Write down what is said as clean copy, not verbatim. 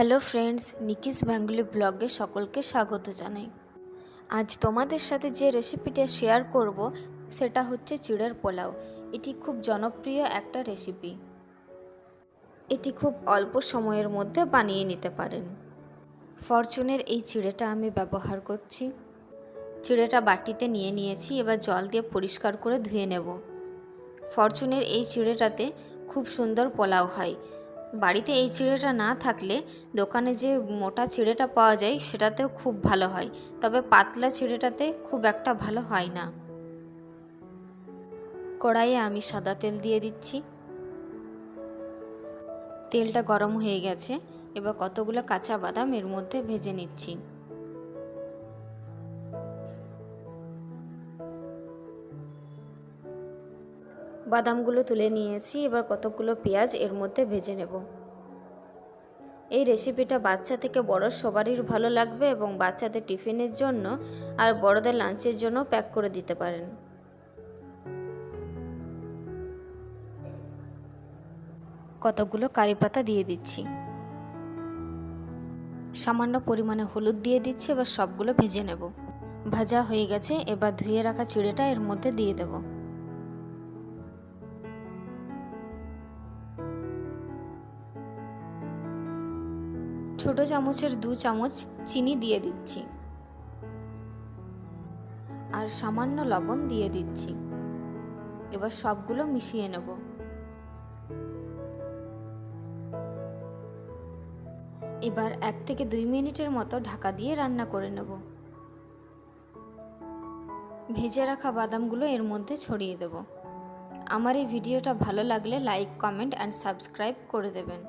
Hello friends, নিকিস Bengali ব্লগে সকলকে স্বাগত জানাই। আজ তোমাদের সাথে যে রেসিপিটা শেয়ার করব সেটা হচ্ছে চিড়ের পোলাও। এটি খুব জনপ্রিয় একটা রেসিপি। এটি খুব অল্প সময়ের মধ্যে বানিয়ে নিতে পারেন। ফরচুনের এই চিড়েটা আমি ব্যবহার করছি। চিড়েটা বাটিতে নিয়ে নিয়েছি, এবার জল দিয়ে পরিষ্কার করে ধুয়ে নেব। ফরচুনের এই চিড়েটাতে খুব সুন্দর পোলাও হয়। বাড়িতে এই চিড়েটা না থাকলে দোকানে যে মোটা চিড়েটা পাওয়া যায় সেটাতেও খুব ভালো হয়, তবে পাতলা চিড়েটাতে খুব একটা ভালো হয় না। কড়াইয়ে আমি সাদা তেল দিয়ে দিচ্ছি। তেলটা গরম হয়ে গেছে, এবার কতগুলো কাঁচা বাদাম এর মধ্যে ভেজে নিচ্ছি। বাদামগুলো তুলে নিয়েছি, এবার কতগুলো পেঁয়াজ এর মধ্যে ভেজে নেব। এই রেসিপিটা বাচ্চা থেকে বড় সবারই ভালো লাগবে এবং বাচ্চাদের টিফিনের জন্য আর বড়দের লাঞ্চের জন্য প্যাক করে দিতে পারেন। কতগুলো কারি পাতা দিয়ে দিচ্ছি, সামান্য পরিমাণে হলুদ দিয়ে দিচ্ছি। এবার সবগুলো ভেজে নেব। ভাজা হয়ে গেছে, এবার ধুয়ে রাখা চিড়েটা এর মধ্যে দিয়ে দেব। ছোট চামচের 2 চামচ চিনি দিয়ে দিচ্ছি আর সামান্য লবণ দিয়ে দিচ্ছি। এবার সবগুলো মিশিয়ে নেব। এবার 1 থেকে 2 মিনিটের মতো ঢাকা দিয়ে রান্না করে নেব। ভেজে রাখা বাদামগুলো এর মধ্যে ছড়িয়ে দেব। আমার এই ভিডিওটা ভালো লাগলে লাইক, কমেন্ট অ্যান্ড সাবস্ক্রাইব করে দেবেন।